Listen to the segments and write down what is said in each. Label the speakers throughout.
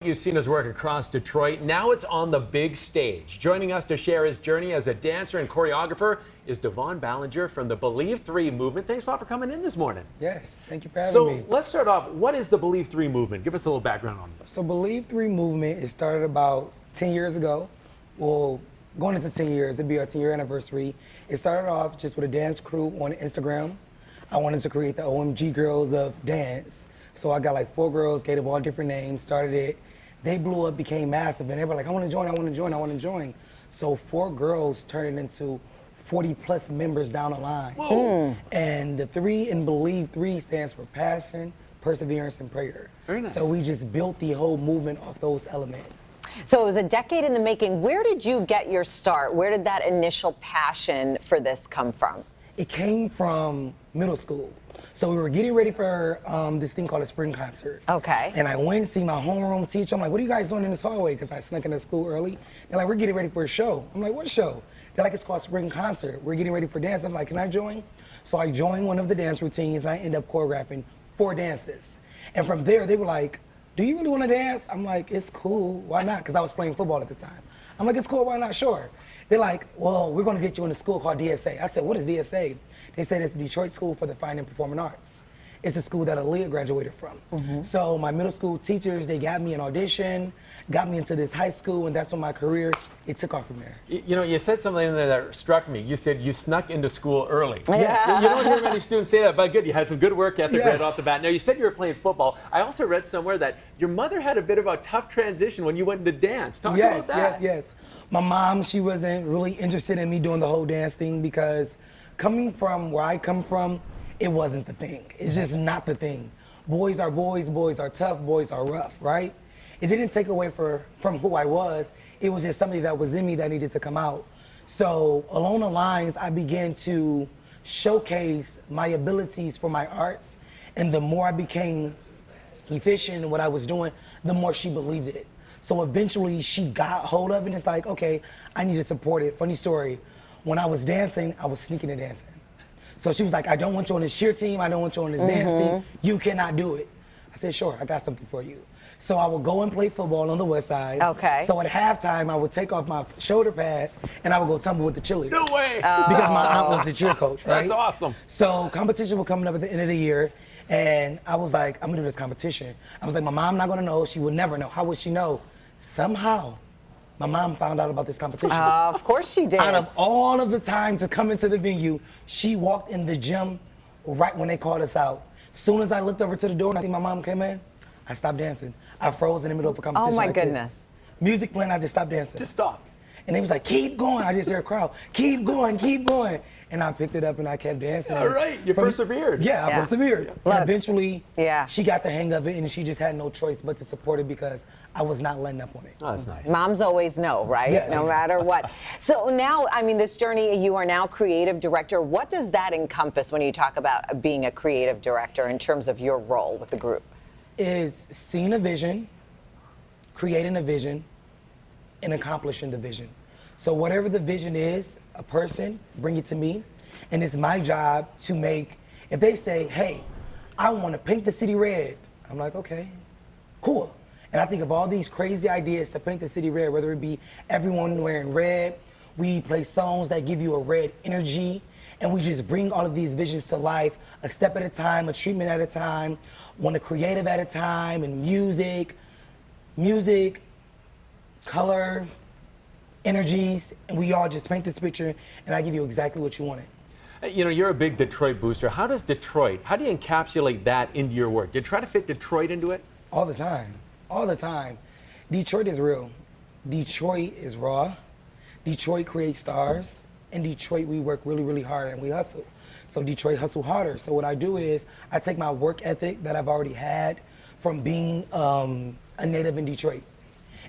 Speaker 1: You've seen his work across Detroit. Now it's on the big stage. Joining us to share his journey as a dancer and choreographer is DeVaughn Ballinger from the Believe 3 movement. Thanks a lot for coming in this morning.
Speaker 2: Yes, thank you for having me.
Speaker 1: So let's start off. What is the Believe 3 movement? Give us a little background on this.
Speaker 2: So Believe 3 movement, it started about 10 years ago. Well, going into 10 years, it'd be our 10-year anniversary. It started off just with a dance crew on Instagram. I wanted to create the OMG Girls of dance. So I got like 4 girls, gave them all different names, started it. They blew up, became massive, and they were like, I want to join, I want to join, I want to join. So 4 girls turned it into 40 plus members down the line.
Speaker 1: Whoa.
Speaker 2: And the 3 in Believe 3 stands for passion, perseverance, and prayer.
Speaker 1: Very nice.
Speaker 2: So we just built the whole movement off those elements.
Speaker 3: So it was a decade in the making. Where did you get your start? Where did that initial passion for this come from?
Speaker 2: It came from middle school. So we were getting ready for this thing called a spring concert.
Speaker 3: Okay.
Speaker 2: And I went and see my homeroom teacher. I'm like, what are you guys doing in this hallway? Because I snuck into school early. They're like, we're getting ready for a show. I'm like, what show? They're like, it's called spring concert. We're getting ready for dance. I'm like, can I join? So I joined one of the dance routines. And I ended up choreographing 4 dances. And from there, they were like, do you really want to dance? I'm like, it's cool. Why not? Because I was playing football at the time. I'm like, it's cool. Why not? Sure. They're like, well, we're going to get you in a school called DSA. I said, what is DSA? They said it's the Detroit School for the Fine and Performing Arts. It's a school that Aaliyah graduated from. So my middle school teachers, they got me an audition, got me into this high school, and that's when my career, it took off from there.
Speaker 1: You know, you said something in there that struck me. You said you snuck into school early.
Speaker 3: Yeah.
Speaker 1: You don't hear many students say that, but good, you had some good work ethic right
Speaker 2: Yes.
Speaker 1: off the bat. Now, you said you were playing football. I also read somewhere that your mother had a bit of a tough transition when you went into dance. Talk about that.
Speaker 2: Yes. My mom, she wasn't really interested in me doing the whole dance thing because coming from where I come from, it wasn't the thing. It's just not the thing. Boys are boys, boys are tough, boys are rough, right? It didn't take away from who I was. It was just something that was in me that needed to come out. So along the lines, I began to showcase my abilities for my arts. And the more I became efficient in what I was doing, the more she believed it. So eventually she got hold of it and it's like, okay, I need to support it. Funny story, when I was dancing, I was sneaking and dancing. So she was like, I don't want you on this cheer team, I don't want you on this dance team, you cannot do it. I said, sure, I got something for you. So I would go and play football on the west side.
Speaker 3: Okay.
Speaker 2: So at halftime, I would take off my shoulder pads and I would go tumble with the cheerleaders.
Speaker 1: No way!
Speaker 2: Because my aunt was the cheer coach, right?
Speaker 1: That's awesome.
Speaker 2: So competition was coming up at the end of the year, and I was like, I'm gonna do this competition. I was like, my mom not gonna know, she would never know. How would she know? Somehow, my mom found out about this competition.
Speaker 3: Of course she did.
Speaker 2: Out of all of the time to come into the venue, she walked in the gym right when they called us out. Soon as I looked over to the door and I see my mom came in, I stopped dancing. I froze in the middle of a competition.
Speaker 3: Oh my
Speaker 2: like
Speaker 3: goodness.
Speaker 2: this. Music playing, I just stopped dancing.
Speaker 1: Just stop.
Speaker 2: And they was like, keep going. I just hear a crowd, keep going, keep going. And I picked it up and I kept dancing.
Speaker 1: All right, you persevered.
Speaker 2: Yeah, I persevered.
Speaker 3: Look,
Speaker 2: And eventually,
Speaker 3: yeah.
Speaker 2: she got the hang of it and she just had no choice but to support it because I was not letting up on it.
Speaker 1: Oh, that's nice.
Speaker 3: Moms always know, right?
Speaker 2: Yeah.
Speaker 3: No matter what. So now, I mean, this journey, you are now creative director. What does that encompass when you talk about being a creative director in terms of your role with the group?
Speaker 2: Is seeing a vision, creating a vision, and accomplishing the vision. So whatever the vision is, a person, bring it to me, and it's my job to make, if they say, hey, I want to paint the city red, I'm like, okay, cool. And I think of all these crazy ideas to paint the city red, whether it be everyone wearing red, we play songs that give you a red energy, and we just bring all of these visions to life, a step at a time, a treatment at a time, one a creative at a time, and music, color, energies, and we all just paint this picture, and I give you exactly what you wanted.
Speaker 1: You know, you're a big Detroit booster. How do you encapsulate that into your work? Do you try to fit Detroit into it?
Speaker 2: All the time, all the time. Detroit is real. Detroit is raw. Detroit creates stars. In Detroit, we work really, really hard and we hustle. So Detroit hustle harder. So what I do is I take my work ethic that I've already had from being a native in Detroit.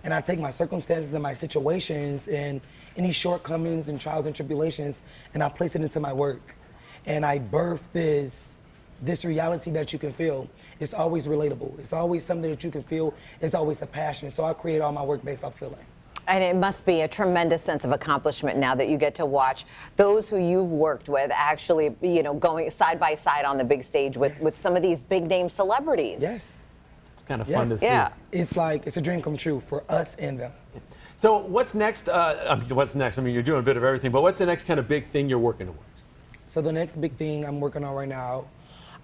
Speaker 2: And I take my circumstances and my situations and any shortcomings and trials and tribulations and I place it into my work. And I birth this reality that you can feel. It's always relatable. It's always something that you can feel. It's always a passion. So I create all my work based off feeling.
Speaker 3: And it must be a tremendous sense of accomplishment now that you get to watch those who you've worked with actually, you know, going side by side on the big stage with some of these big name celebrities.
Speaker 2: Yes.
Speaker 1: kind of fun to see.
Speaker 3: Yeah.
Speaker 2: It's like, it's a dream come true for us and them.
Speaker 1: So what's next? What's next? I mean, you're doing a bit of everything, but what's the next kind of big thing you're working towards?
Speaker 2: So the next big thing I'm working on right now,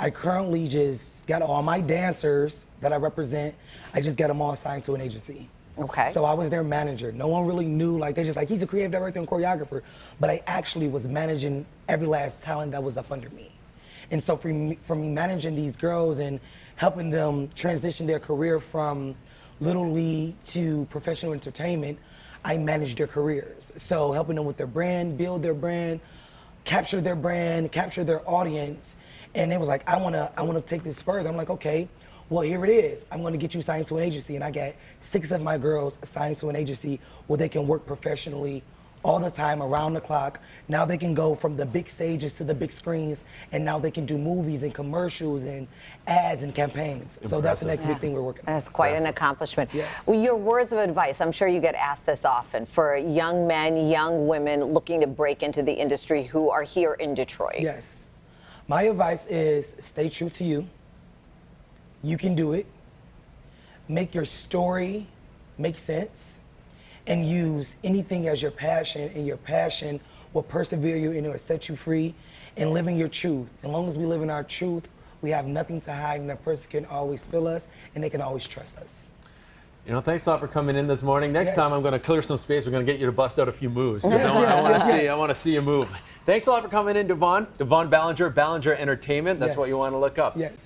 Speaker 2: I currently just got all my dancers that I represent, I just got them all signed to an agency.
Speaker 3: Okay.
Speaker 2: So I was their manager. No one really knew, like, they just like, he's a creative director and choreographer, but I actually was managing every last talent that was up under me. And so for me managing these girls and helping them transition their career from Little League to professional entertainment, I managed their careers. So helping them with their brand, build their brand, capture their audience. And it was like, I wanna take this further. I'm like, okay, well, here it is. I'm gonna get you signed to an agency. And I got 6 of my girls signed to an agency where they can work professionally all the time, around the clock. Now they can go from the big stages to the big screens, and now they can do movies and commercials and ads and campaigns. So that's the next big thing we're working on.
Speaker 3: That's quite an accomplishment.
Speaker 2: Yes.
Speaker 3: Well, your words of advice, I'm sure you get asked this often, for young men, young women looking to break into the industry who are here in Detroit.
Speaker 2: Yes. My advice is stay true to you. You can do it. Make your story make sense, and use anything as your passion, and your passion will persevere you and it will set you free, and living your truth. As long as we live in our truth, we have nothing to hide, and a person can always feel us and they can always trust us.
Speaker 1: You know, thanks a lot for coming in this morning. Next time I'm going to clear some space. We're going to get you to bust out a few moves, because I want to see you move. Thanks a lot for coming in, DeVaughn. DeVaughn Ballinger, Ballinger Entertainment. That's what you want to look up.
Speaker 2: Yes.